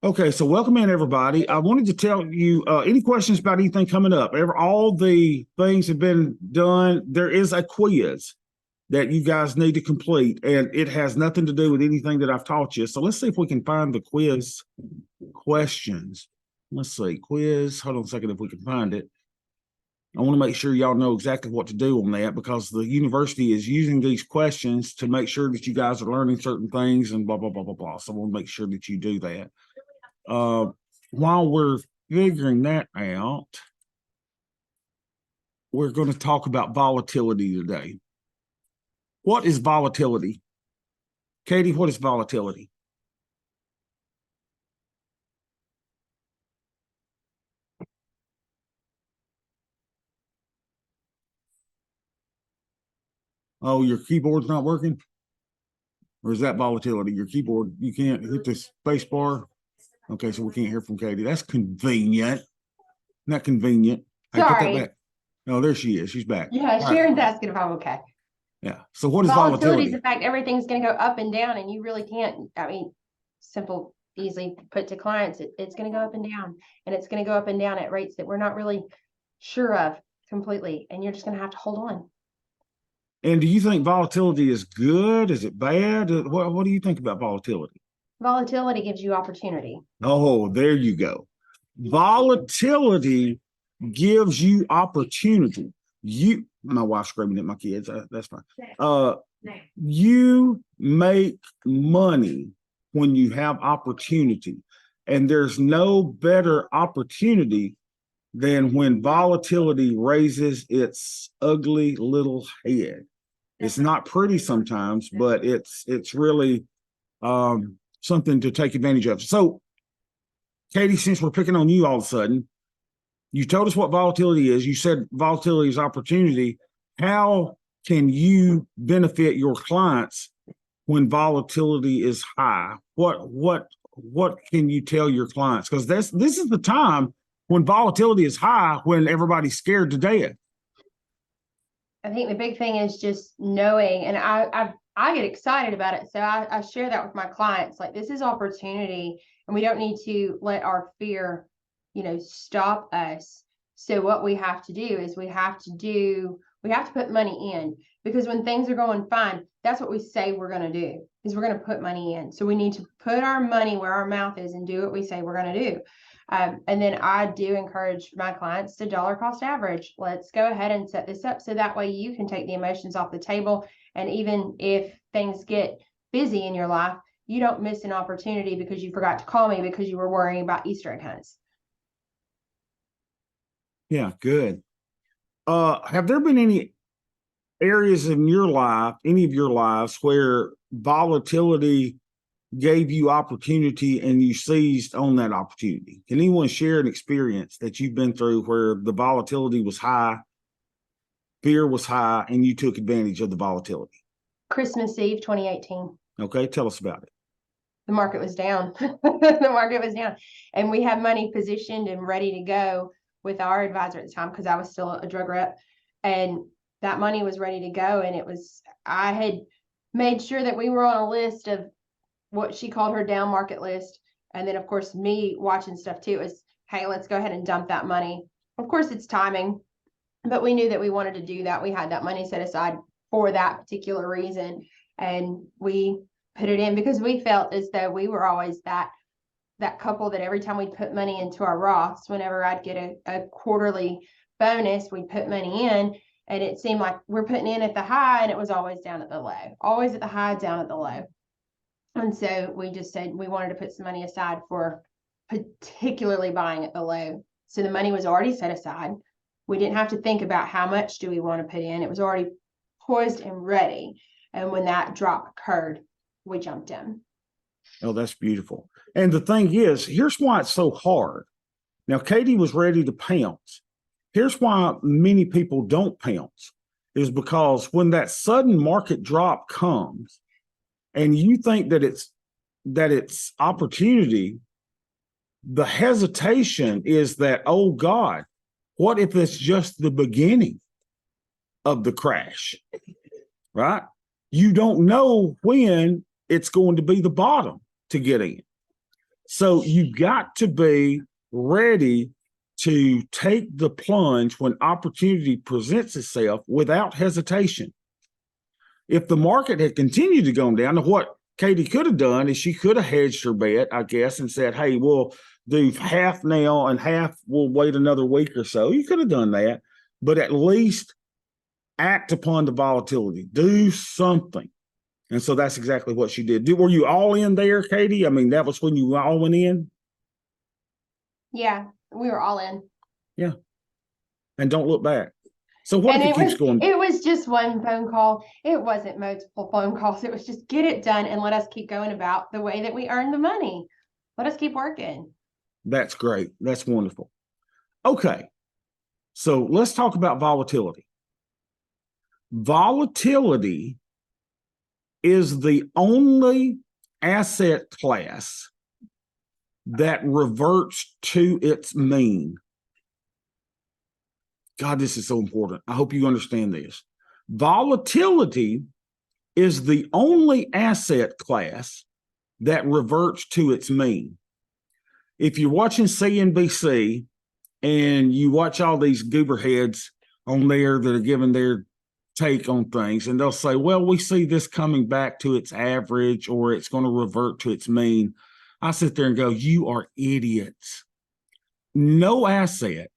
Okay, so welcome in everybody. I wanted to tell you any questions about anything coming up. All the things have been done. There is a quiz that you guys need to complete, and it has nothing to do with anything that I've taught you. So let's see if we can find the quiz questions. Let's see, quiz. Hold on a second if we can find it. I want to make sure y'all know exactly what to do on that because the university is using these questions to make sure that you guys are learning certain things and blah, blah, blah, blah, blah. So I want to make sure that you do that. While we're figuring that out, we're going to talk about volatility today. What is volatility? Katie, what is volatility? Oh, your keyboard's not working? Or is that volatility? Your keyboard, you can't hit the space bar? Okay, so we can't hear from Katie. That's convenient. Not convenient. Sorry. Hey, put that back. Oh, there she is. She's back. Yeah, Sharon's asking if I'm okay. Yeah. So what is volatility? Volatility is the fact everything's going to go up and down, and you really can't. I mean, simple, easily put to clients, it's going to go up and down, and it's going to go up and down at rates that we're not really sure of completely, and you're just going to have to hold on. And do you think volatility is good? Is it bad? What do you think about volatility? Volatility gives you opportunity. Oh, there you go. Volatility gives you opportunity. My wife's screaming at my kids. That's fine. You make money when you have opportunity, and there's no better opportunity than when volatility raises its ugly little head. It's not pretty sometimes, but it's really something to take advantage of. So, Katie, since we're picking on you all of a sudden, you told us what volatility is. You said volatility is opportunity. How can you benefit your clients when volatility is high? What can you tell your clients? Because this is the time when volatility is high, when everybody's scared to death. I think the big thing is just knowing, and I get excited about it. So I share that with my clients. Like, this is opportunity, and we don't need to let our fear, stop us. So what we have to do is we have to put money in, because when things are going fine, that's what we say we're going to do, is we're going to put money in. So we need to put our money where our mouth is and do what we say we're going to do. And then I do encourage my clients to dollar cost average. Let's go ahead and set this up so that way you can take the emotions off the table. And even if things get busy in your life, you don't miss an opportunity because you forgot to call me because you were worrying about Easter egg hunts. Yeah, good. Have there been any areas in your life, any of your lives, where volatility gave you opportunity and you seized on that opportunity? Can anyone share an experience that you've been through where the volatility was high, fear was high, and you took advantage of the volatility? Christmas Eve 2018. Okay, tell us about it. The market was down. The market was down, and we had money positioned and ready to go with our advisor at the time, because I was still a drug rep, and that money was ready to go. And I had made sure that we were on a list of what she called her down market list. And then, of course, me watching stuff too is, hey, let's go ahead and dump that money. Of course, it's timing, but we knew that we wanted to do that. We had that money set aside for that particular reason, and we put it in because we felt as though we were always that couple that every time we'd put money into our Roths, whenever I'd get a quarterly bonus, we'd put money in, and it seemed like we're putting in at the high, and it was always down at the low, always at the high, down at the low. And so we just said we wanted to put some money aside for particularly buying at the low. So the money was already set aside. We didn't have to think about how much do we want to put in. It was already poised and ready. And when that drop occurred, we jumped in. Oh, that's beautiful. And the thing is, here's why it's so hard. Now, Katie was ready to pounce. Here's why many people don't pounce, is because when that sudden market drop comes, and you think that it's opportunity, the hesitation is that, oh God, what if it's just the beginning of the crash, right? You don't know when it's going to be the bottom to get in. So you've got to be ready to take the plunge when opportunity presents itself without hesitation. If the market had continued to go down, what Katie could have done is she could have hedged her bet, I guess, and said, hey, we'll do half now and half we'll wait another week or so. You could have done that, but at least act upon the volatility, do something. And so that's exactly what she did. Were you all in there, Katie? I mean, that was when you all went in? Yeah, we were all in. Yeah. And don't look back. So what if it keeps going? It was just one phone call. It wasn't multiple phone calls. It was just get it done and let us keep going about the way that we earn the money. Let us keep working. That's great. That's wonderful. Okay. So let's talk about volatility. Volatility is the only asset class that reverts to its mean. God, this is so important. I hope you understand this. Volatility is the only asset class that reverts to its mean. If you're watching CNBC and you watch all these goober heads on there that are giving their take on things, and they'll say, well, we see this coming back to its average or it's going to revert to its mean. I sit there and go, you are idiots. No asset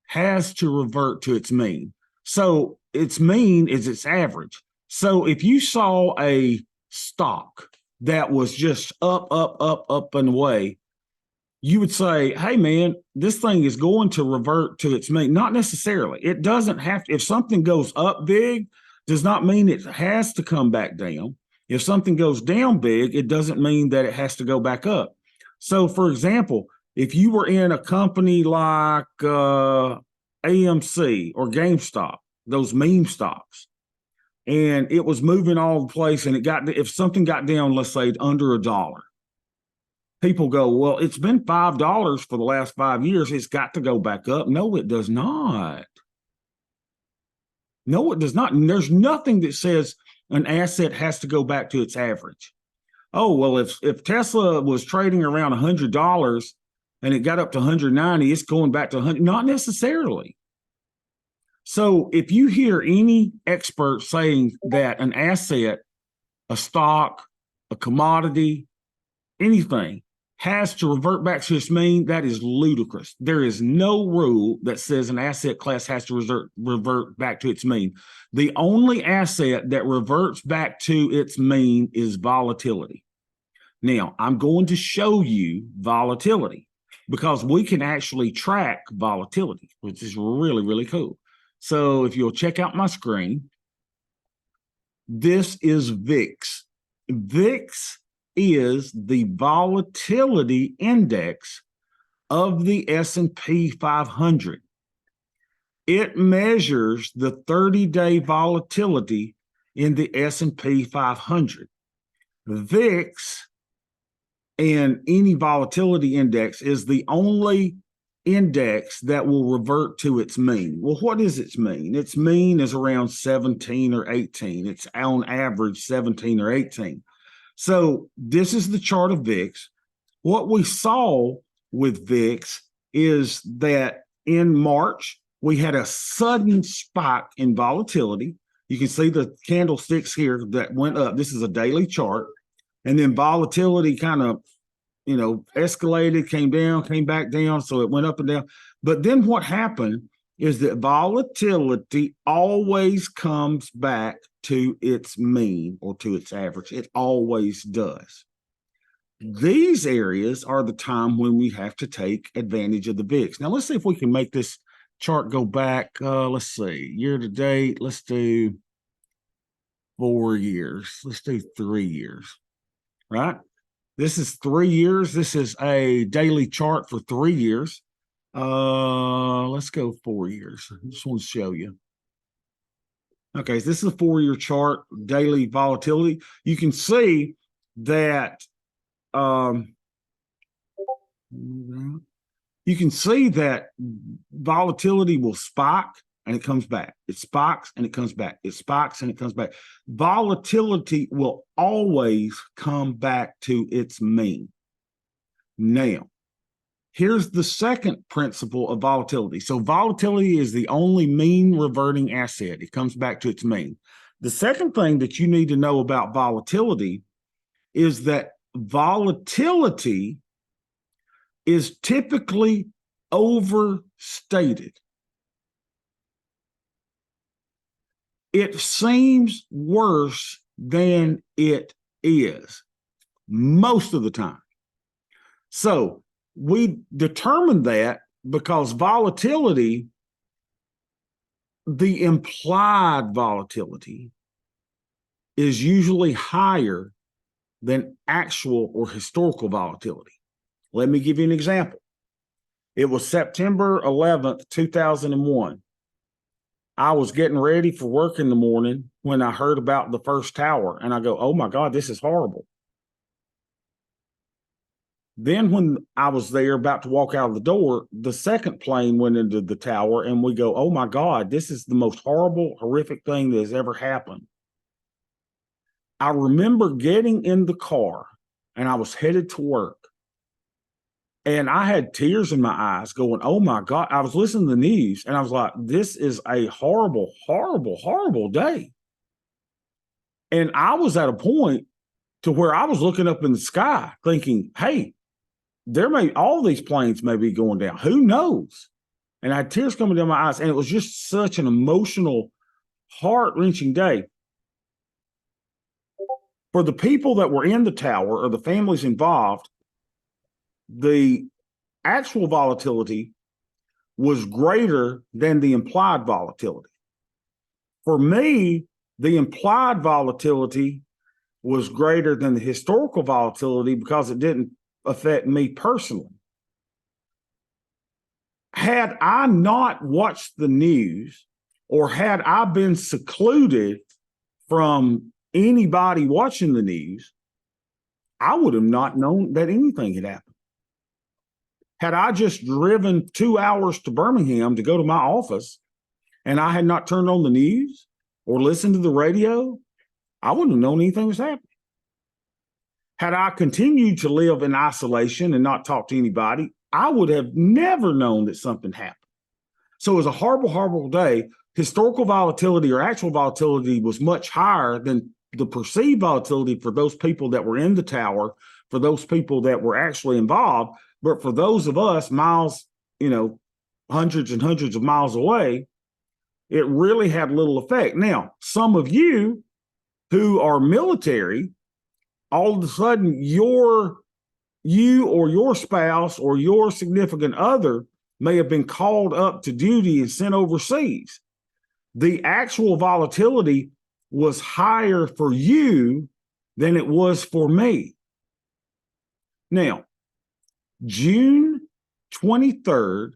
has to revert to its mean. So its mean is its average. So if you saw a stock that was just up and away, you would say, hey, man, this thing is going to revert to its mean. Not necessarily. It doesn't have to. If something goes up big, does not mean it has to come back down. If something goes down big, it doesn't mean that it has to go back up. So, for example, if you were in a company like AMC or GameStop, those meme stocks, and it was moving all the place, and if something got down, let's say under $1, people go, well, it's been $5 for the last 5 years. It's got to go back up. No, it does not. No, it does not. And there's nothing that says an asset has to go back to its average. Oh, well, if Tesla was trading around $100 and it got up to 190, it's going back to 100. Not necessarily. So if you hear any expert saying that an asset, a stock, a commodity, anything has to revert back to its mean, that is ludicrous. There is no rule that says an asset class has to revert back to its mean. The only asset that reverts back to its mean is volatility. Now, I'm going to show you volatility because we can actually track volatility, which is really, really cool. So if you'll check out my screen, this is VIX. VIX is the volatility index of the S&P 500. It measures the 30-day volatility in the S&P 500. VIX and any volatility index is the only index that will revert to its mean. Well, what is its mean? Its mean is around 17 or 18. It's on average 17 or 18. So this is the chart of VIX. What we saw with VIX is that in March, we had a sudden spike in volatility. You can see the candlesticks here that went up. This is a daily chart. And then volatility kind of, escalated, came down, came back down. So it went up and down. But then what happened is that volatility always comes back to its mean or to its average. It always does. These areas are the time when we have to take advantage of the VIX. Now, let's see if we can make this chart go back. Let's see, year to date. Let's do 4 years. Let's do 3 years, right? This is 3 years. This is a daily chart for 3 years. Let's go 4 years. I just want to show you. Okay, so this is a 4-year chart, daily volatility. You can see that volatility will spike and it comes back. It spikes and it comes back. It spikes and it comes back. Volatility will always come back to its mean. Now, here's the second principle of volatility. So volatility is the only mean reverting asset. It comes back to its mean. The second thing that you need to know about volatility is that volatility is typically overstated. It seems worse than it is most of the time. So we determined that because volatility, the implied volatility, is usually higher than actual or historical volatility. Let me give you an example. It was September 11th, 2001. I was getting ready for work in the morning when I heard about the first tower, and I go, oh my God, this is horrible. Then when I was there about to walk out of the door, the second plane went into the tower, and we go, oh my God, this is the most horrible, horrific thing that has ever happened. I remember getting in the car, and I was headed to work, and I had tears in my eyes going, oh my God. I was listening to the news, and I was like, this is a horrible, horrible, horrible day. And I was at a point to where I was looking up in the sky thinking, hey, all these planes may be going down. Who knows? And I had tears coming down my eyes, and it was just such an emotional, heart-wrenching day. For the people that were in the tower or the families involved, the actual volatility was greater than the implied volatility. For me, the implied volatility was greater than the historical volatility because it didn't affect me personally. Had I not watched the news, or had I been secluded from anybody watching the news, I would have not known that anything had happened. Had I just driven 2 hours to Birmingham to go to my office and I had not turned on the news or listened to the radio, I wouldn't have known anything was happening. Had I continued to live in isolation and not talk to anybody, I would have never known that something happened. So it was a horrible, horrible day. Historical volatility or actual volatility was much higher than the perceived volatility for those people that were in the tower, for those people that were actually involved. But for those of us miles, hundreds and hundreds of miles away, it really had little effect. Now, some of you who are military, all of a sudden you or your spouse or your significant other may have been called up to duty and sent overseas. The actual volatility was higher for you than it was for me. Now, June 23rd,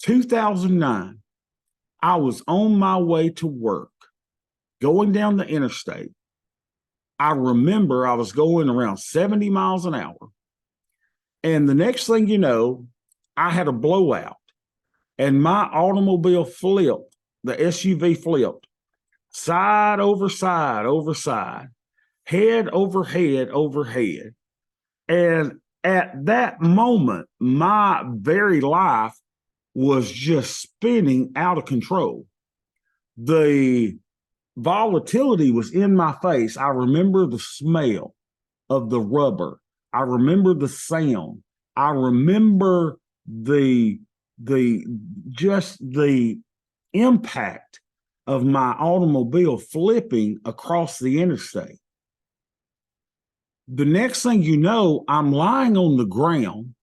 2009, I was on my way to work, going down the interstate. I remember I was going around 70 miles an hour. And the next thing you know, I had a blowout and my automobile flipped, the SUV flipped, side over side over side, head over head over head. And at that moment, my very life was just spinning out of control. The volatility was in my face. I remember the smell of the rubber. I remember the sound. I remember the impact of my automobile flipping across the interstate. The next thing you know, I'm lying on the ground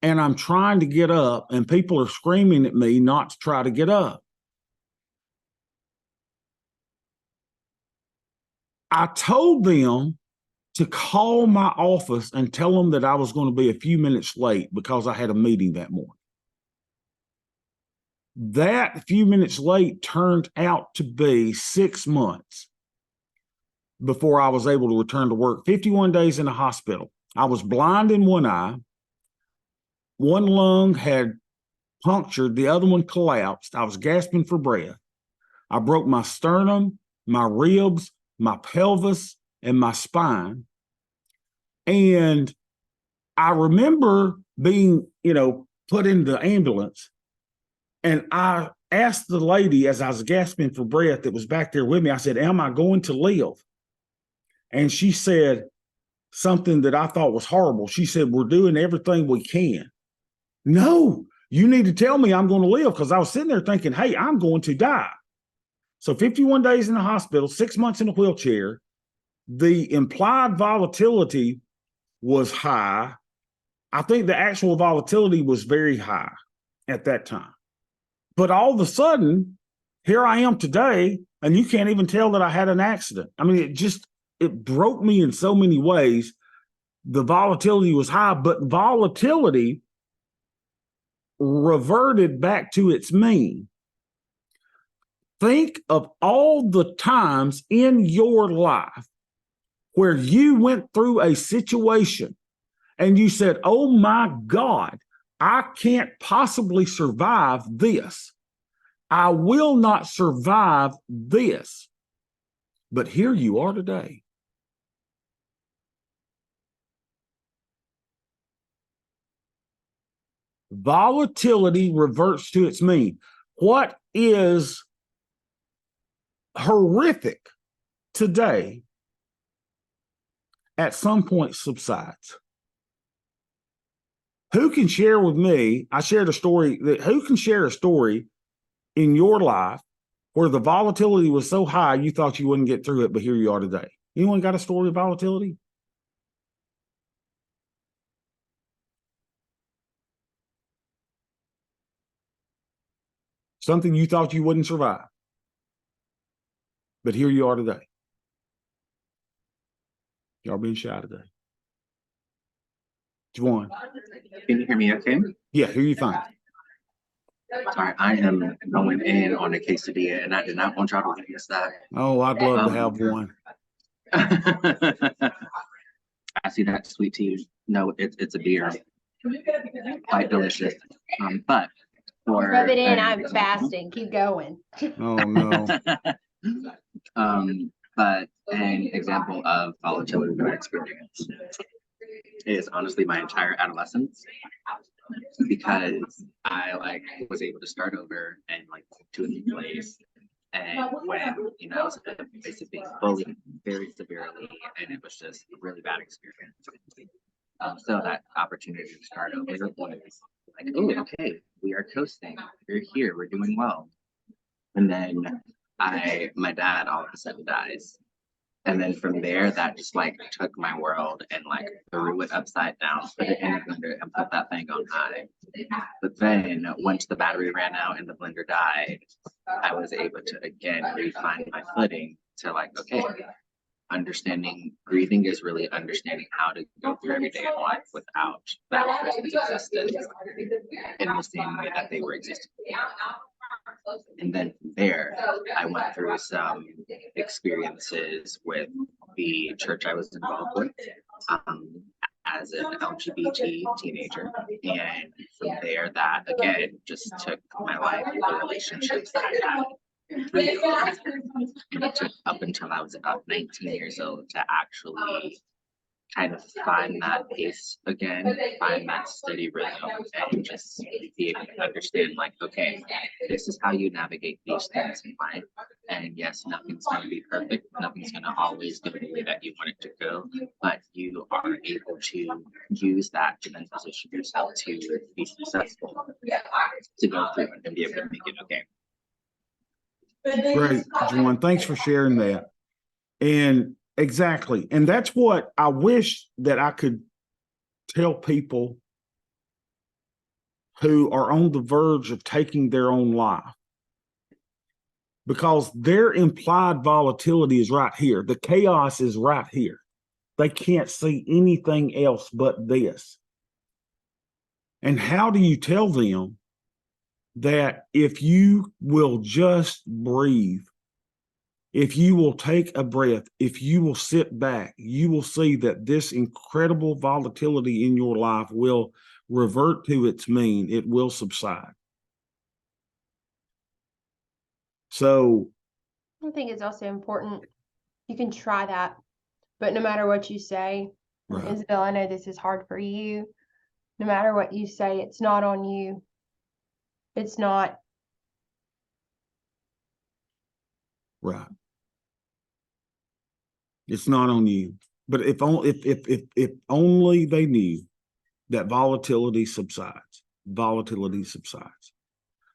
and I'm trying to get up, and people are screaming at me not to try to get up. I told them to call my office and tell them that I was going to be a few minutes late because I had a meeting that morning. That few minutes late turned out to be 6 months before I was able to return to work. 51 days in the hospital. I was blind in one eye. One lung had punctured, the other one collapsed. I was gasping for breath. I broke my sternum, my ribs, my pelvis, and my spine. And I remember being, put in the ambulance, and I asked the lady as I was gasping for breath that was back there with me, I said, am I going to live? And she said something that I thought was horrible. She said, we're doing everything we can. No, you need to tell me I'm going to live, because I was sitting there thinking, hey, I'm going to die. So 51 days in the hospital, 6 months in a wheelchair, the implied volatility was high. I think the actual volatility was very high at that time. But all of a sudden, here I am today, and you can't even tell that I had an accident. I mean, it broke me in so many ways. The volatility was high, but volatility reverted back to its mean. Think of all the times in your life where you went through a situation and you said, oh my God, I can't possibly survive this. I will not survive this. But here you are today. Volatility reverts to its mean. What is horrific today at some point subsides. Who can share with me? I shared a story that who can share a story in your life where the volatility was so high you thought you wouldn't get through it, but here you are today. Anyone got a story of volatility? Something you thought you wouldn't survive, but here you are today. Y'all being shy today. Juwan. Can you hear me okay? Yeah, hear you fine. Sorry, I am going in on a quesadilla, and I did not want y'all to witness that. Oh, I'd love to have one. I see that sweet tea. No, it's a beer. Quite delicious. But for Rub it in. I'm fasting. Keep going. Oh no. But an example of volatility that I experienced is honestly my entire adolescence, because I was able to start over and to a new place. And when I was basically bullied very severely, and it was just a really bad experience. So that opportunity to start over was like, oh, okay, we are coasting. We're here. We're doing well. And then my dad all of a sudden dies. And then from there, that just took my world and threw it upside down, put it in the blender and put that thing on high. But then once the battery ran out and the blender died, I was able to again refine my footing to okay, understanding breathing is really understanding how to go through every day of life without that person's existence in the same way that they were existing. And then from there, I went through some experiences with the church I was involved with as an LGBT teenager. And from there, that again just took my life, the relationships that I had. And it took up until I was about 19 years old to actually kind of find that pace again, find that steady rhythm, and just be able to understand okay, this is how you navigate these things in life. And yes, nothing's going to be perfect. Nothing's going to always go the way that you want it to go, but you are able to use that to then position yourself to be successful, to go through it and be able to make it okay. Great, Juwan. Thanks for sharing that. And exactly. And that's what I wish that I could tell people who are on the verge of taking their own life, because their implied volatility is right here. The chaos is right here. They can't see anything else but this. And how do you tell them that if you will just breathe, if you will take a breath, if you will sit back, you will see that this incredible volatility in your life will revert to its mean. It will subside. So I think it's also important. You can try that, but no matter what you say, And Right. Isabel, I know this is hard for you. No matter what you say, it's not on you. It's not. Right. It's not on you. But if only they knew that volatility subsides. Volatility subsides.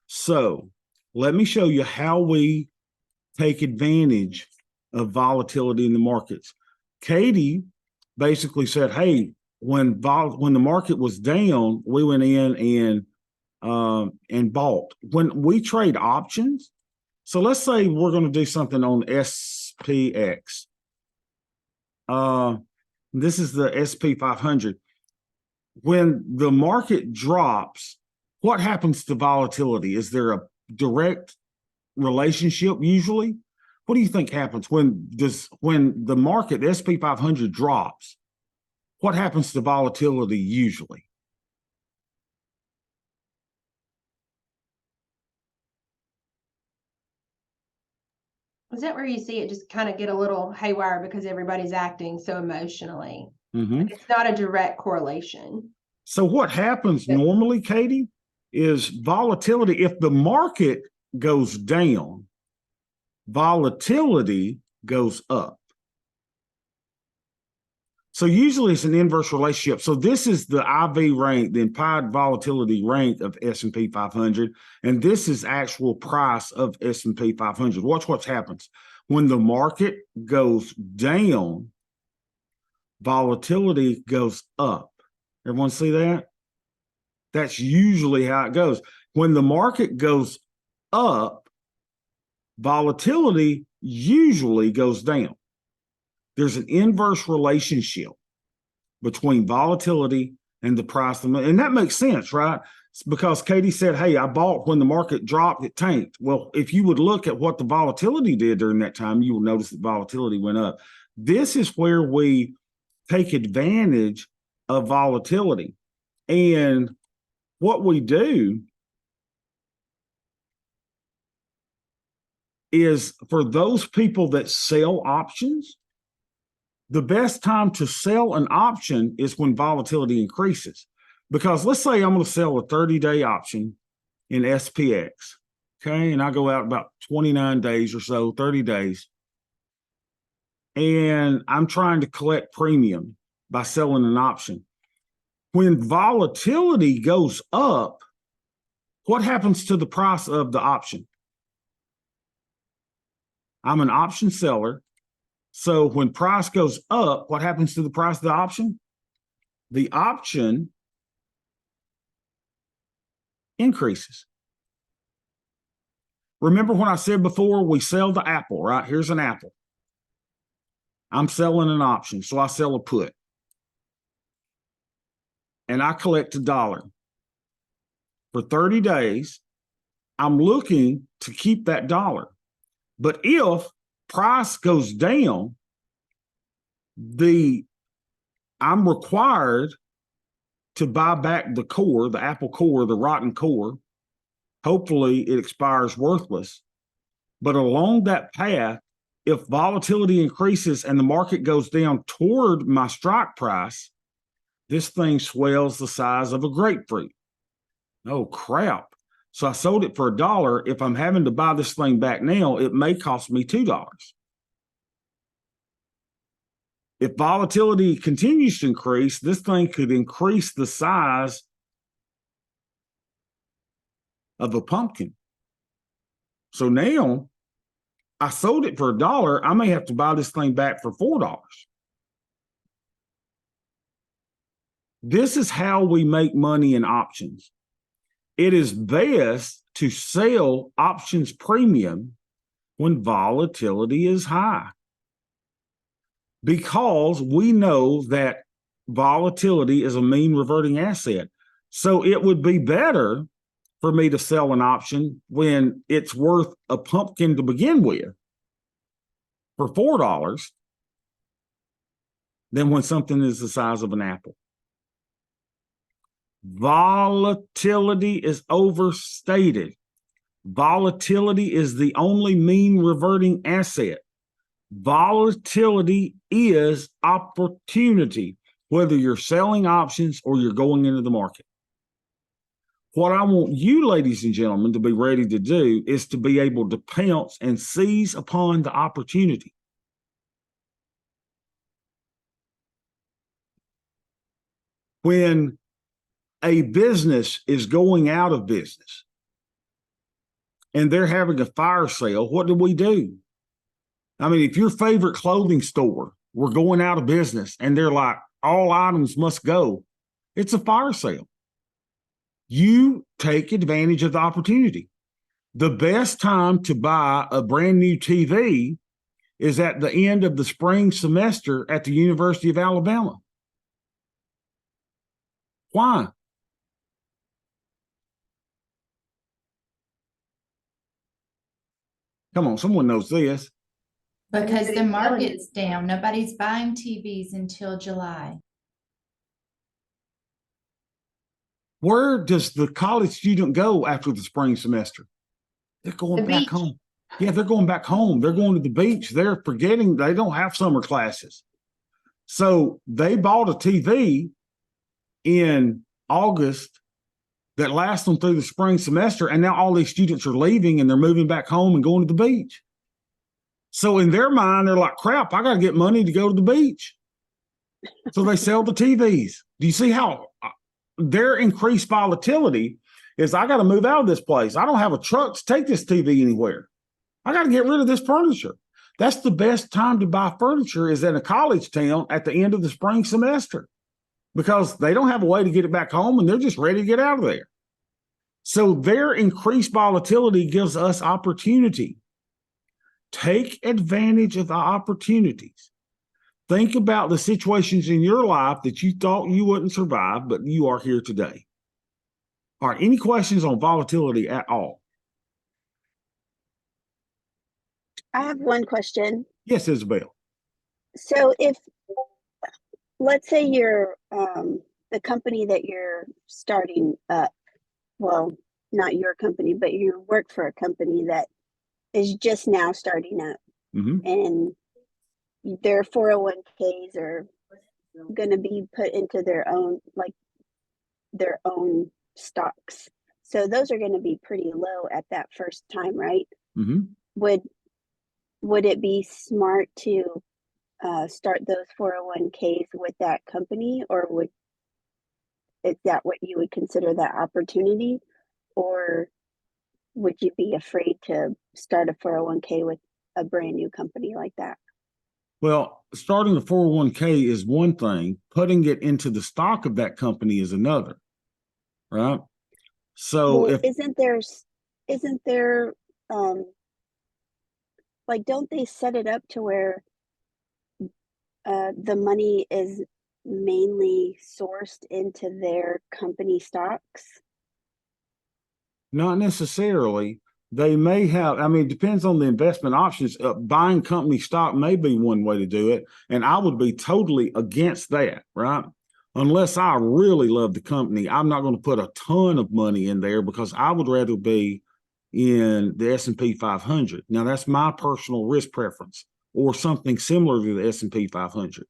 So let me show you how we take advantage of volatility in the markets. Katie basically said, hey, when the market was down, we went in and bought. When we trade options, so let's say we're going to do something on SPX. This is the SP 500. When the market drops, what happens to volatility? Is there a direct relationship usually? What do you think happens when the market, the SP 500 drops? What happens to volatility usually? Is that where you see it just kind of get a little haywire because everybody's acting so emotionally? Mm-hmm. It's not a direct correlation. So what happens normally, Katie, is volatility. If the market goes down, volatility goes up. So usually it's an inverse relationship. So this is the IV rank, the implied volatility rank of S&P 500, and this is actual price of S&P 500. Watch what happens. When the market goes down, volatility goes up. Everyone see that? That's usually how it goes. When the market goes up, volatility usually goes down. There's an inverse relationship between volatility and the price of money. And that makes sense, right? It's because Katie said, hey, I bought when the market dropped, it tanked. Well, if you would look at what the volatility did during that time, you will notice that volatility went up. This is where we take advantage of volatility. And what we do is for those people that sell options, the best time to sell an option is when volatility increases. Because let's say I'm going to sell a 30-day option in SPX, okay? And I go out about 29 days or so, 30 days. And I'm trying to collect premium by selling an option. When volatility goes up, what happens to the price of the option? I'm an option seller. So when price goes up, what happens to the price of the option? The option increases. Remember when I said before, we sell the apple, right? Here's an apple. I'm selling an option, so I sell a put. And I collect $1. For 30 days, I'm looking to keep that $1. But if price goes down, I'm required to buy back the core, the apple core, the rotten core. Hopefully it expires worthless. But along that path, if volatility increases and the market goes down toward my strike price, this thing swells the size of a grapefruit. Oh, crap. So I sold it for $1. If I'm having to buy this thing back now, it may cost me $2. If volatility continues to increase, this thing could increase the size of a pumpkin. So now I sold it for $1. I may have to buy this thing back for $4. This is how we make money in options. It is best to sell options premium when volatility is high, because we know that volatility is a mean reverting asset. So it would be better for me to sell an option when it's worth a pumpkin to begin with for $4 than when something is the size of an apple. Volatility is overstated. Volatility is the only mean reverting asset. Volatility is opportunity. whether you're selling options or you're going into the market. What I want you, ladies and gentlemen, to be ready to do is to be able to pounce and seize upon the opportunity. When a business is going out of business and they're having a fire sale, what do? I mean, if your favorite clothing store were going out of business and they're like, all items must go, it's a fire sale. You take advantage of the opportunity. The best time to buy a brand new TV is at the end of the spring semester at the University of Alabama. Why? Come on, someone knows this. Because the market's down. Nobody's buying TVs until July. Where does the college student go after the spring semester? They're going The back beach. home. Yeah, they're going back home. They're going to the beach. They're forgetting they don't have summer classes. So they bought a TV in August that lasts them through the spring semester. And now all these students are leaving and they're moving back home and going to the beach. So in their mind, they're like, crap, I got to get money to go to the beach. So they sell the TVs. Do you see how their increased volatility is? I got to move out of this place. I don't have a truck to take this TV anywhere. I got to get rid of this furniture. That's the best time to buy furniture, is in a college town at the end of the spring semester, because they don't have a way to get it back home and they're just ready to get out of there. So their increased volatility gives us opportunity. Take advantage of the opportunities. Think about the situations in your life that you thought you wouldn't survive, but you are here today. All right, any questions on volatility at all? I have one question. Yes, Isabel. So if, let's say you're the company that you're starting up, well, not your company, but you work for a company that is just now starting up, and their 401ks are going to be put into their own, like their own stocks. So those are going to be pretty low at that first time, right? Would it be smart to start those 401ks with that company, or is that what you would consider that opportunity? Or would you be afraid to start a 401k with a brand new company like that? Well, starting a 401k is one thing. Putting it into the stock of that company is another, right? So well, if isn't there like, don't they set it up to where the money is mainly sourced into their company stocks? not necessarily, they may have, I mean, it depends on the investment options. Buying company stock may be one way to do it. And I would be totally against that, right? Unless I really love the company, I'm not going to put a ton of money in there, because I would rather be in the S&P 500. Now, that's my personal risk preference, or something similar to the S&P 500.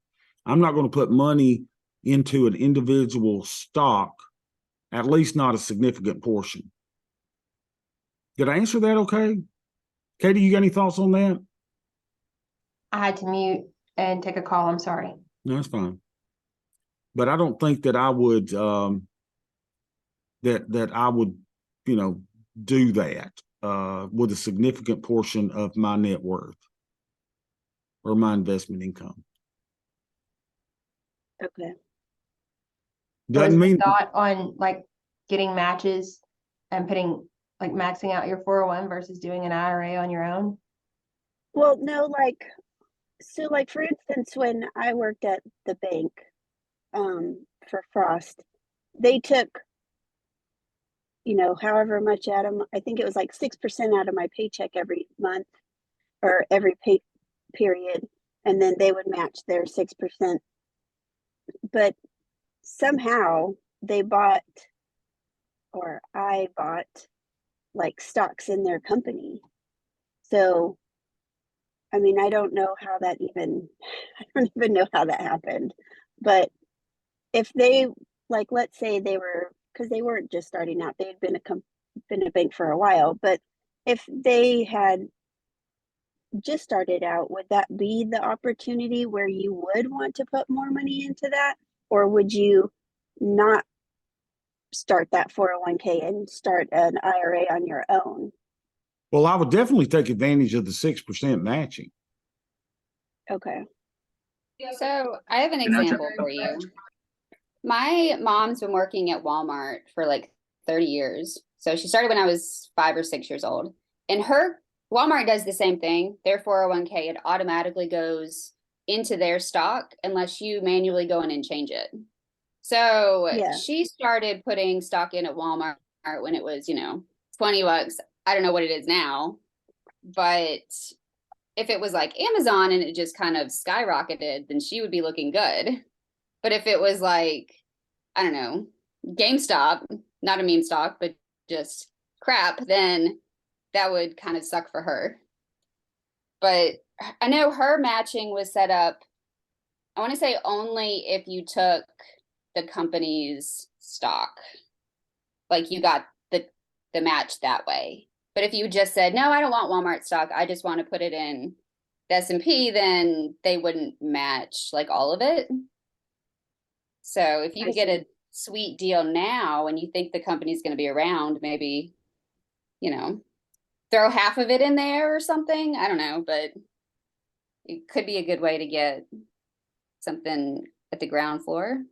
I'm not going to put money into an individual stock, at least not a significant portion. Did I answer that okay? Katie, you got any thoughts on that? I had to mute and take a call. I'm sorry. No, that's fine. But I don't think that I would that I would, do that with a significant portion of my net worth or my investment income. Okay. Doesn't mean thought on like getting matches and putting, like, maxing out your 401 versus doing an IRA on your own? Well, no, so for instance, when I worked at the bank for Frost, they took, however much out of, I think it was like 6% out of my paycheck every month or every pay period, and then they would match their 6%. But somehow they bought, or I bought, like, stocks in their company. So, I mean, I don't know how that even, I don't even know how that happened, but if they, like, let's say they were, because they weren't just starting out, they had been a bank for a while, but if they had just started out, would that be the opportunity where you would want to put more money into that? Or would you not start that 401k and start an IRA on your own? Well, I would definitely take advantage of the 6% matching. Okay. So I have an And I'll example for you. My mom's been working at Walmart for like 30 years. So she started when I was 5 or 6 years old. And her Walmart does the same thing. Their 401k, it automatically goes into their stock unless you manually go in and change it. So Yeah. she started putting stock in at Walmart when it was, 20 bucks. I don't know what it is now, but if it was like Amazon and it just kind of skyrocketed, then she would be looking good. But if it was like, I don't know, GameStop, not a meme stock, but just crap, then that would kind of suck for her. But I know her matching was set up, I want to say only if you took the company's stock, like you got the match that way. But if you just said, no, I don't want Walmart stock, I just want to put it in the S&P, then they wouldn't match like all of it. So if you I can get see. a sweet deal now and you think the company's going to be around, maybe, throw half of it in there or something. I don't know, but it could be a good way to get something at the ground floor.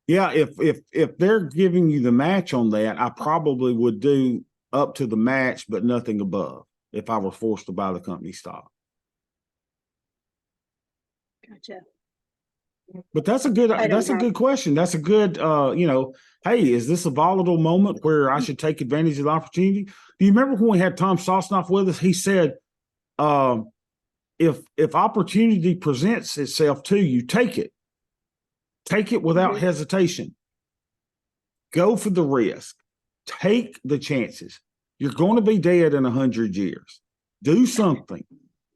Yeah, if they're giving you the match on that, I probably would do up to the match, but nothing above if I were forced to buy the company stock. Gotcha. But that's a have- good question. That's a good hey, is this a volatile moment where I should take advantage of the opportunity? Do you remember when we had Tom Sosnoff with us? He said, if opportunity presents itself to you, take it. Take it without hesitation. Go for the risk. Take the chances. You're going to be dead in 100 years. Do something.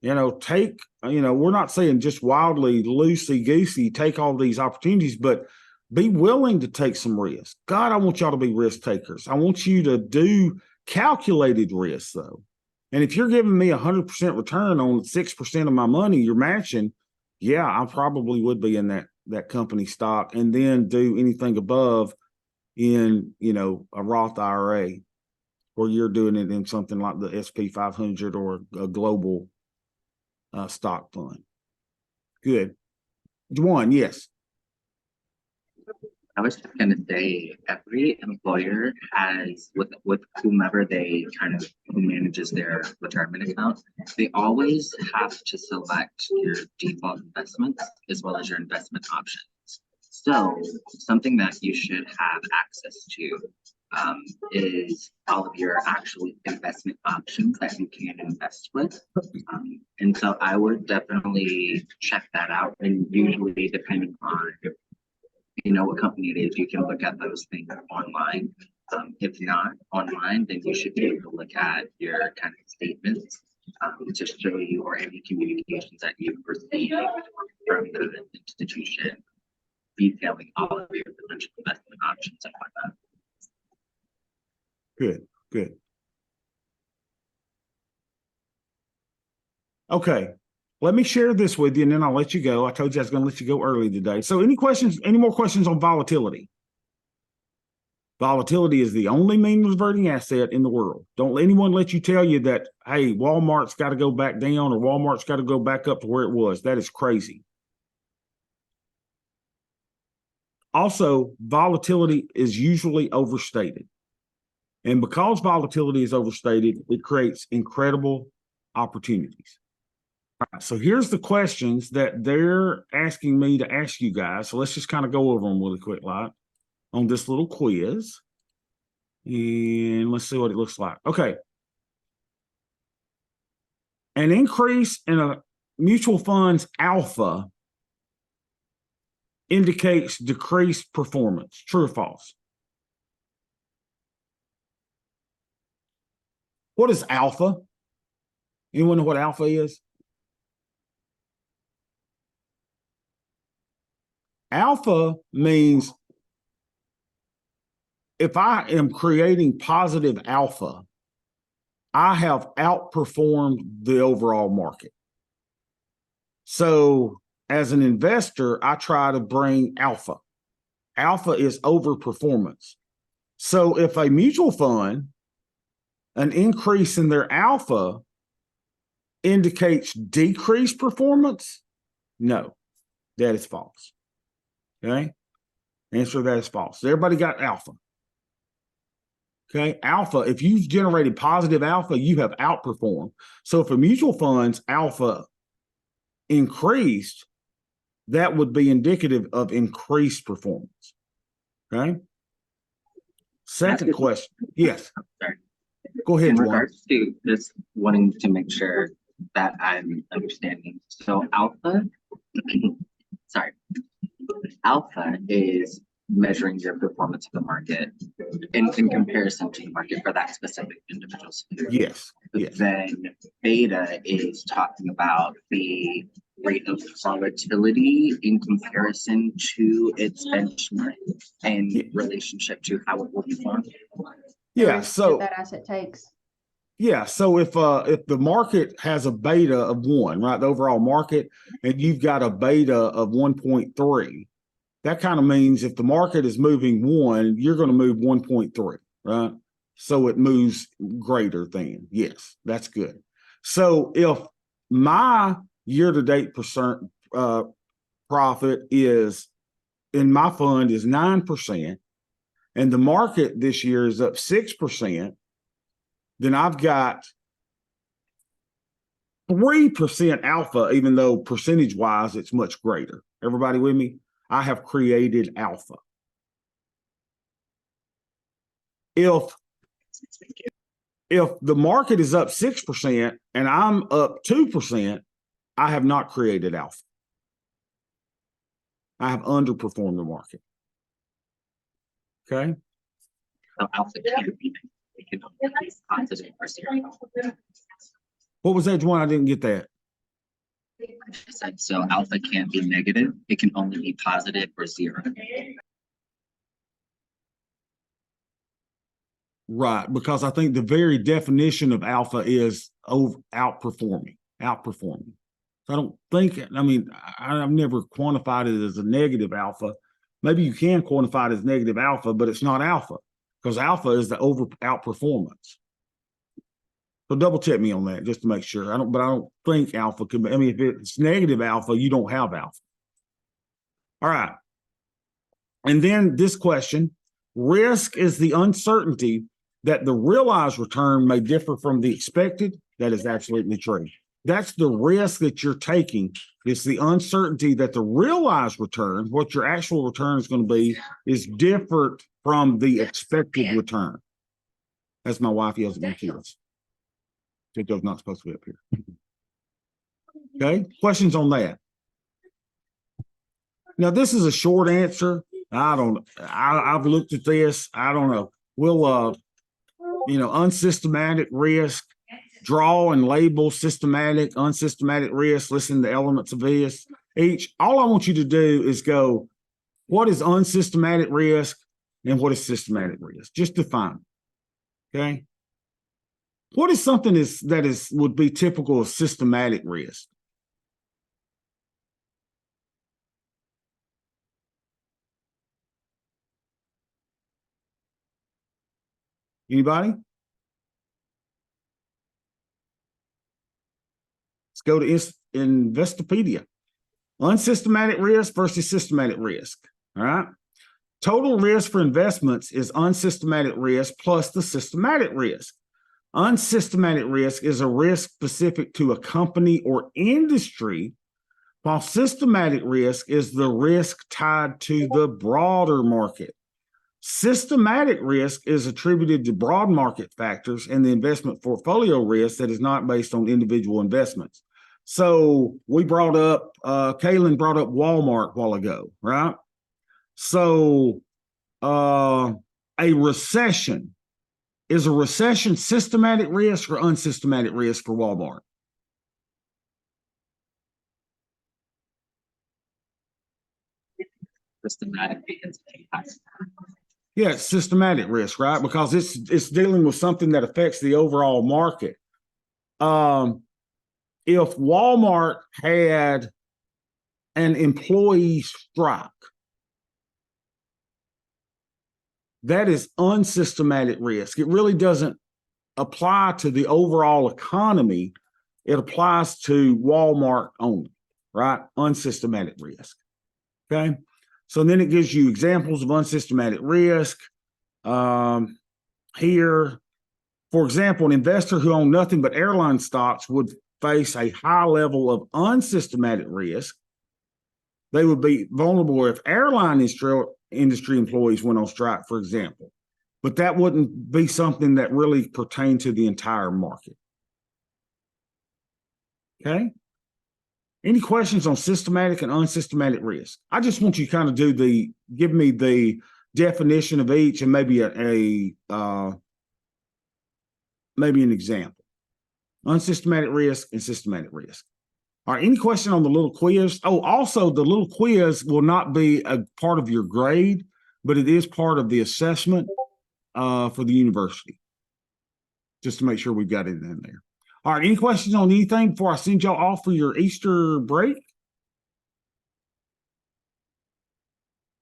We're not saying just wildly loosey-goosey, take all these opportunities, but be willing to take some risks. God, I want y'all to be risk takers. I want you to do calculated risks, though. And if you're giving me 100% return on 6% of my money, you're matching, yeah, I probably would be in that company stock and then do anything above in, a Roth IRA, or you're doing it in something like the SP 500 or a global stock fund. Good. Juan, yes. I was just gonna say every employer has with whomever who manages their retirement account, they always have to select your default investments as well as your investment options. So something that you should have access to is all of your actual investment options that you can invest with. And so I would definitely check that out. And usually depending on what company it is, you can look at those things online. If not online, then you should be able to look at your kind of statements to show you, or any communications that you've received from the institution detailing all of your potential investment options and whatnot. Good. Okay. Let me share this with you and then I'll let you go. I told you I was going to let you go early today. So any more questions on volatility? Volatility is the only mean reverting asset in the world. Don't let anyone let you tell you that, hey, Walmart's got to go back down or Walmart's got to go back up to where it was. That is crazy. Also, volatility is usually overstated. And because volatility is overstated, it creates incredible opportunities. All right, so here's the questions that they're asking me to ask you guys. So let's just kind of go over them really quick, like on this little quiz. And let's see what it looks like. Okay. An increase in a mutual fund's alpha indicates decreased performance. True or false? What is alpha? Anyone know what alpha is? Alpha means if I am creating positive alpha, I have outperformed the overall market. So as an investor, I try to bring alpha. Alpha is overperformance. So if a mutual fund, an increase in their alpha indicates decreased performance, no, that is false. Okay. Answer to that is false. Everybody got alpha. Okay. Alpha, if you've generated positive alpha, you have outperformed. So if a mutual fund's alpha increased, that would be indicative of increased performance. Okay. Second question. Yes. Sorry. Go ahead, In Juan. regards to just wanting to make sure that I'm understanding. So alpha, sorry, alpha is measuring your performance of the market in comparison to the market for that specific individual security. Yes. Yes. Then beta is talking about the rate of volatility in comparison to its benchmark and Yeah. relationship to how it will perform. The Yeah. risk So that asset takes. yeah, so if the market has a beta of 1, right, the overall market, and you've got a beta of 1.3, that kind of means if the market is moving 1, you're going to move 1.3, right? So it moves greater than. Yes, that's good. So if my year-to-date profit is in my fund is 9%, and the market this year is up 6%, then I've got 3% alpha, even though percentage-wise it's much greater. Everybody with me? I have created alpha. If the market is up 6% and I'm up 2%, I have not created alpha. I have underperformed the market. Okay? So alpha can't be, it can only be positive or zero. What was that one? I didn't get that. I just said, so alpha can't be negative, it can only be positive or zero. Right, because I think the very definition of alpha is outperforming. So I don't think, I mean, I've never quantified it as a negative alpha. Maybe you can quantify it as negative alpha, but it's not alpha because alpha is the outperformance. So double check me on that just to make sure. I don't think alpha could be, I mean, if it's negative alpha, you don't have alpha. All right. And then this question, risk is the uncertainty that the realized return may differ from the expected. That is absolutely true. That's the risk that you're taking. It's the uncertainty that the realized return, what your actual return is going to be, is different from the expected return. That's my wife yells at my kids. Joe's not supposed to be up here. Okay, questions on that? Now, this is a short answer. I've looked at this. I don't know. We'll, unsystematic risk, draw and label systematic, unsystematic risk, listen to elements of this. All I want you to do is go, what is unsystematic risk and what is systematic risk? Just define it. Okay. What is something that would be typical of systematic risk? Anybody? Let's go to Investopedia. Unsystematic risk versus systematic risk. All right. Total risk for investments is unsystematic risk plus the systematic risk. Unsystematic risk is a risk specific to a company or industry, while systematic risk is the risk tied to the broader market. Systematic risk is attributed to broad market factors and the investment portfolio risk that is not based on individual investments. So we brought up, Kaylin brought up Walmart a while ago, right? So a recession, is a recession systematic risk or unsystematic risk for Walmart? systematically into tax. Yeah, it's systematic risk, right? Because it's dealing with something that affects the overall market. If Walmart had an employee strike, that is unsystematic risk. It really doesn't apply to the overall economy. It applies to Walmart only, right? Unsystematic risk. Okay. So then it gives you examples of unsystematic risk. Here, for example, an investor who owned nothing but airline stocks would face a high level of unsystematic risk. They would be vulnerable if airline industry employees went on strike, for example. But that wouldn't be something that really pertained to the entire market. Okay. Any questions on systematic and unsystematic risk? I just want you to kind of give me the definition of each and maybe maybe an example. Unsystematic risk and systematic risk. All right, any question on the little quiz? Oh, also the little quiz will not be a part of your grade, but it is part of the assessment for the university. Just to make sure we've got it in there. All right, any questions on anything before I send y'all off for your Easter break?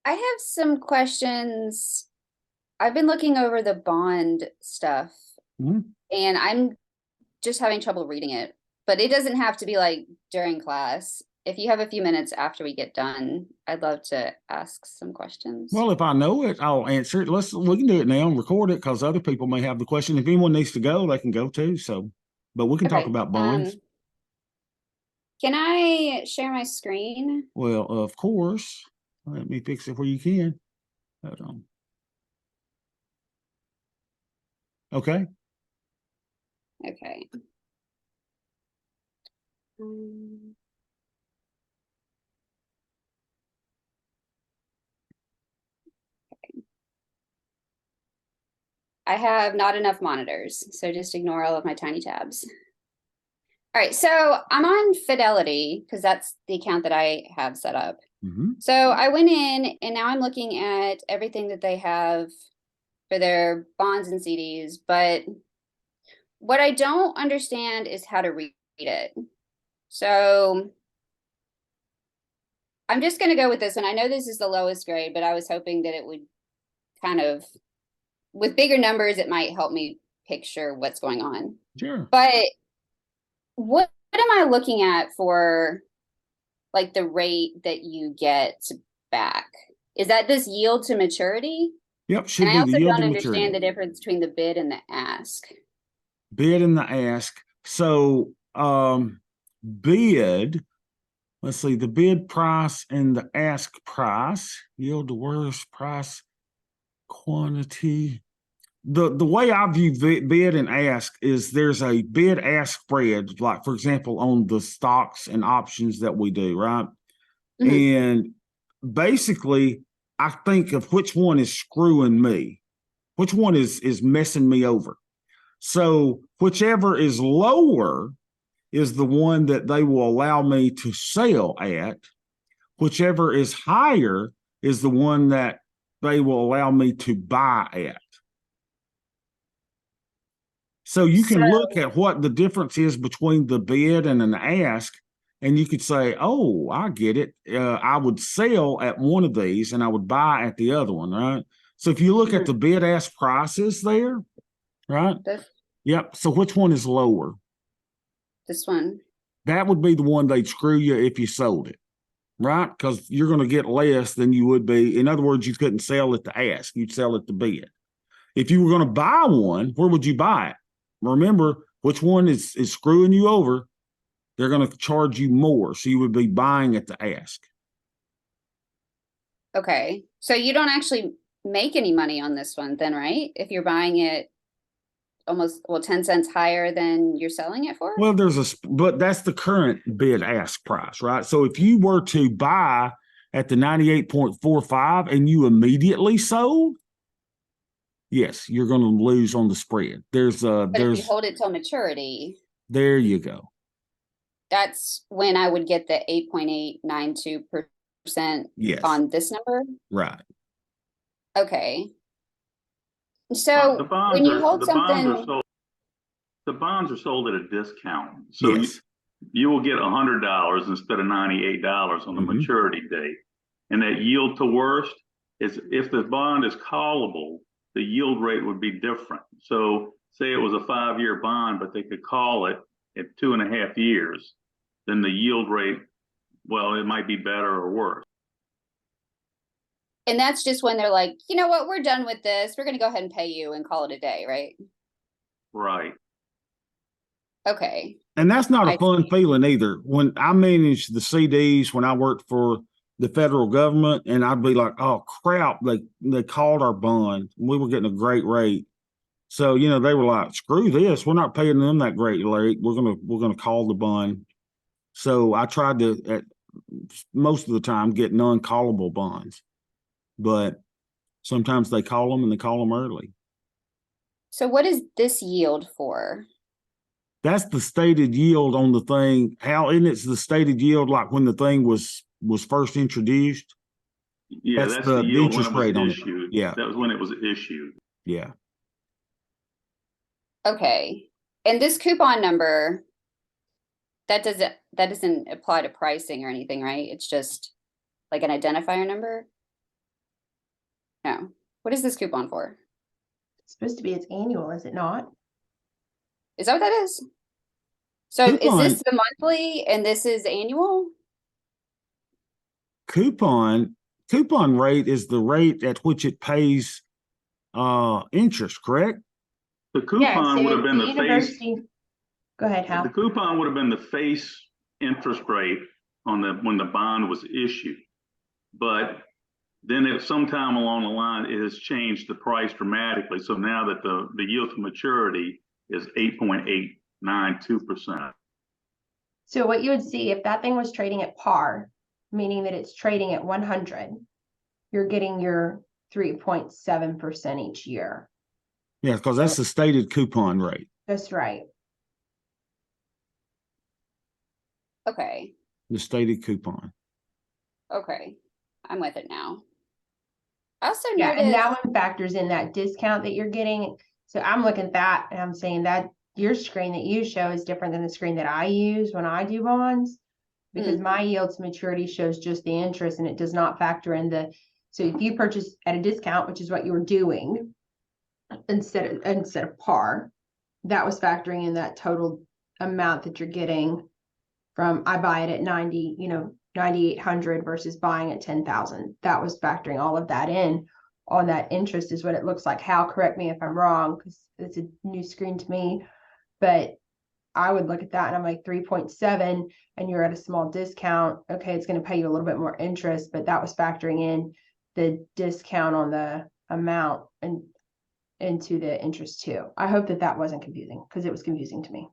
I have some questions. I've been looking over the bond stuff and I'm just having trouble reading it, but it doesn't have to be like during class. If you have a few minutes after we get done, I'd love to ask some questions. Well, if I know it, I'll answer it. We can do it now and record it because other people may have the question. If anyone needs to go, they can go too. So, but we can talk about bonds. Can I share my screen? Well, of course. Let me fix it where you can. Hold on. Okay. Okay. I have not enough monitors, so just ignore all of my tiny tabs. All right, so I'm on Fidelity because that's the account that I have set up. So I went in and now I'm looking at everything that they have for their bonds and CDs, but what I don't understand is how to read it. So I'm just going to go with this one. I know this is the lowest grade, but I was hoping that it would kind of, with bigger numbers, it might help me picture what's going on. Sure. But what am I looking at for like the rate that you get back? Is that this yield to maturity? Yep, should And I be also the yield don't to understand maturity. the difference between the bid and the ask. Bid and the ask. So bid, let's see, the bid price and the ask price, yield to worst price quantity. The way I view bid and ask is there's a bid ask spread, like for example, on the stocks and options that we do, right? And basically, I think of which one is screwing me, which one is messing me over. So whichever is lower is the one that they will allow me to sell at. Whichever is higher is the one that they will allow me to buy at. So you can look at what the difference is between the bid and an ask, and you could say, oh, I get it. I would sell at one of these and I would buy at the other one, right? So if you look at the bid ask prices there, right? Yep. So which one is lower? This one. That would be the one they'd screw you if you sold it, right? Because you're going to get less than you would be. In other words, you couldn't sell it to ask. You'd sell it to bid. If you were going to buy one, where would you buy it? Remember, which one is screwing you over? They're going to charge you more. So you would be buying at the ask. Okay. So you don't actually make any money on this one then, right? If you're buying it almost, 10 cents higher than you're selling it for? Well, but that's the current bid ask price, right? So if you were to buy at the 98.45 and you immediately sold, yes, you're going to lose on the spread. But if you hold it till maturity, there you go. that's when I would get the 8.892% Yes, on this number? right. Okay. The So bonds when you are, hold the bonds are something, sold, the bonds are sold at a discount. So Yes. you will get $100 instead of $98 on the Mhm. maturity date. And that yield to worst is if the bond is callable, the yield rate would be different. So say it was a 5-year bond, but they could call it at 2.5 years, then the yield rate, well, it might be better or worse. and that's just when they're like, you know what, we're done with this. We're gonna go ahead and pay you and call it a day, right? Right. Okay. And that's not a I fun see. feeling either. When I managed the CDs when I worked for the federal government, and I'd be like, oh crap, they called our bond. We were getting a great rate. So, you know, they were like, screw this, we're not paying them that great rate. We're gonna call the bond. So I tried to at most of the time get non-callable bonds. But sometimes they call them and they call them early. So what is this yield for? That's the stated yield on the thing. How isn't it the stated yield like when the thing was first introduced? Yeah, That's that's the the yield when interest it was rate on it. issued. Yeah. That was when it was issued. Yeah. Okay. And this coupon number, that doesn't apply to pricing or anything, right? It's just like an identifier number? No. What is this coupon for? It's supposed to be its annual, is it not? Is that what that is? So is Coupon this the monthly and this is annual? coupon rate is the rate at which it pays interest, correct? The Yeah, coupon so would have been the the face, university. Go ahead, the Hal. coupon would have been the face interest rate on when the bond was issued. But then at some time along the line, it has changed the price dramatically. So now that the yield to maturity is 8.892%. So what you would see if that thing was trading at par, meaning that it's trading at 100, you're getting your 3.7% each year. Yeah, because that's the stated coupon rate. That's right. Okay. The stated coupon. Okay. I'm with it now. I also Yeah, and noticed, that one factors in that discount that you're getting. So I'm looking at that and I'm saying that your screen that you show is different than the screen that I use when I do bonds. Because my yield to maturity shows just the interest and it does not factor in so if you purchase at a discount, which is what you were doing, instead of par, that was factoring in that total amount that you're getting from, I buy it at 9,800 versus buying at 10,000. That was factoring all of that in on that interest is what it looks like. Hal, correct me if I'm wrong, because it's a new screen to me, but I would look at that and I'm like 3.7 and you're at a small discount. Okay, it's going to pay you a little bit more interest, but that was factoring in the discount on the amount and into the interest too. I hope that wasn't confusing because it was confusing to me.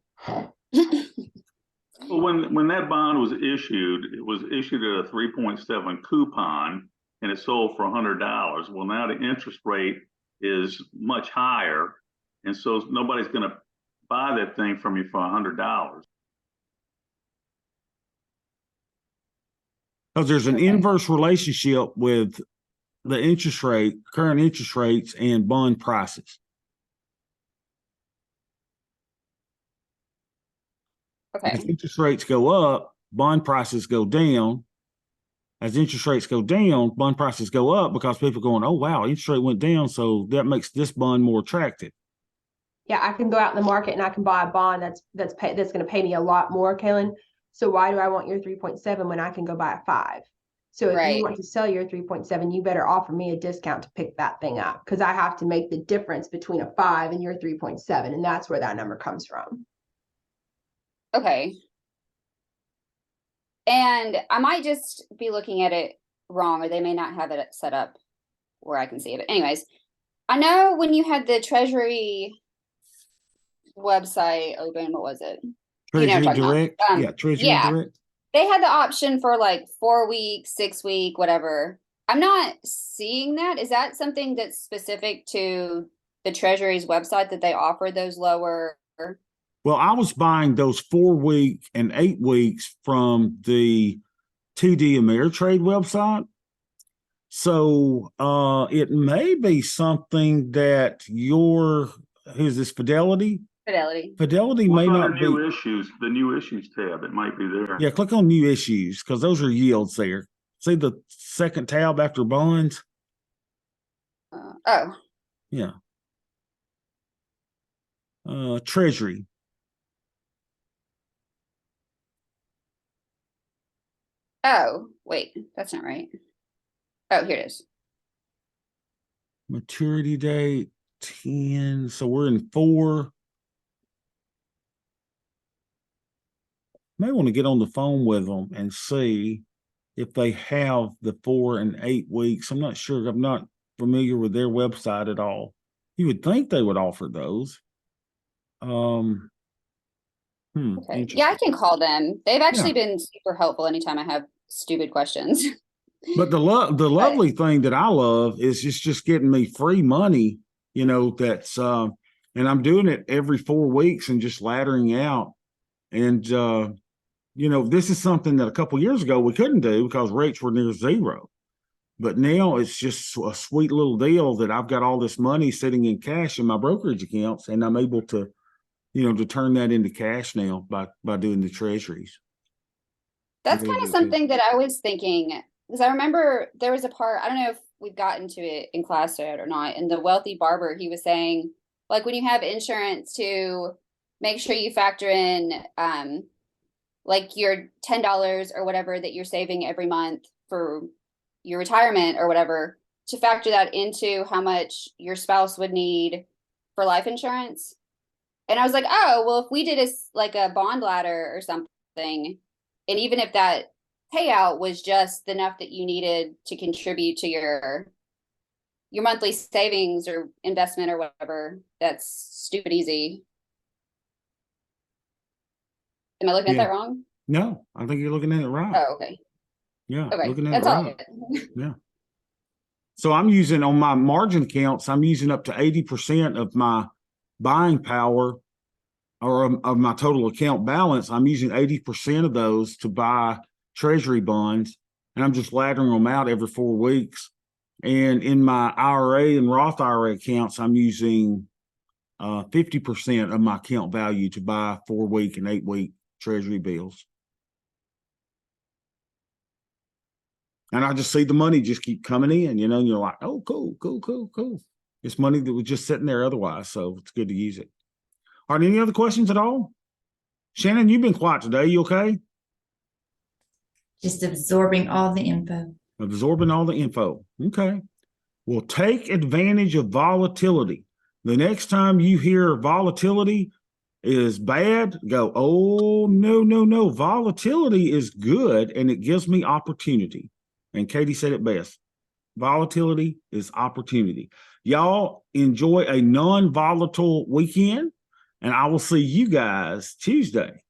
Well, when that bond was issued, it was issued at a 3.7 coupon and it sold for $100. Well, now the interest rate is much higher. And so nobody's going to buy that thing from you for $100. Because there's an Okay. inverse relationship with the interest rate, current interest rates, and bond prices. Okay. As interest rates go up, bond prices go down. As interest rates go down, bond prices go up because people are going, oh, wow, interest rate went down. So that makes this bond more attractive. Yeah, I can go out in the market and I can buy a bond that's going to pay me a lot more, Kaylin. So why do I want your 3.7 when I can go buy a 5? So if Right. you want to sell your 3.7, you better offer me a discount to pick that thing up because I have to make the difference between a 5 and your 3.7, and that's where that number comes from. Okay. And I might just be looking at it wrong, or they may not have it set up where I can see it. But anyways, I know when you had the Treasury website open, what was it? You know what Treasury I'm talking Direct. about. Yeah, Treasury yeah. Direct. They had the option for like 4 weeks, 6 week, whatever. I'm not seeing that. Is that something that's specific to the Treasury's website that they offer those lower? Well, I was buying those 4 week and 8 weeks from the TD Ameritrade website. So it may be something that who's this, Fidelity? Fidelity. Fidelity Look may under not be. new issues, the new issues tab, it might be there. Yeah, click on new issues because those are yields there. See the second tab after bonds? Oh, Yeah. Treasury. oh, wait, that's not right. Oh, here it is. Maturity date 10. So we're in 4. May want to get on the phone with them and see if they have the 4 and 8 weeks. I'm not sure. I'm not familiar with their website at all. You would think they would offer those. Okay. Yeah, I Interesting. can call them. They've actually been super helpful anytime I have stupid questions. But the lovely thing that I love is just getting me free money, you know, that's and I'm doing it every 4 weeks and just laddering out. And you know, this is something that a couple years ago we couldn't do because rates were near zero. But now it's just a sweet little deal that I've got all this money sitting in cash in my brokerage accounts, and I'm able to, you know, to turn that into cash now by doing the treasuries. That's Really kind of good. something that I was thinking, because I remember there was a part, I don't know if we've gotten to it in class yet or not, and the wealthy barber, he was saying, like when you have insurance, to make sure you factor in like your $10 or whatever that you're saving every month for your retirement or whatever, to factor that into how much your spouse would need for life insurance. And I was like, oh, well, if we did like a bond ladder or something, and even if that payout was just enough that you needed to contribute to your monthly savings or investment or whatever, that's stupid easy. Am I looking at that wrong? No, I think you're looking at it right. Oh, okay. Yeah, Okay, looking at that's it all right. good. Yeah. So I'm using on my margin accounts, I'm using up to 80% of my buying power or of my total account balance. I'm using 80% of those to buy treasury bonds, and I'm just laddering them out every 4 weeks. And in my IRA and Roth IRA accounts, I'm using 50% of my account value to buy 4-week and 8-week treasury bills. And I just see the money just keep coming in, you know, and you're like, oh, cool, cool, cool, cool. It's money that was just sitting there otherwise, so it's good to use it. All right, any other questions at all? Shannon, you've been quiet today. You okay? Just absorbing all the info. Absorbing all the info. Okay. Well, take advantage of volatility. The next time you hear volatility is bad, go, oh, no, no, no. Volatility is good, and it gives me opportunity. And Katie said it best. Volatility is opportunity. Y'all enjoy a non-volatile weekend, and I will see you guys Tuesday.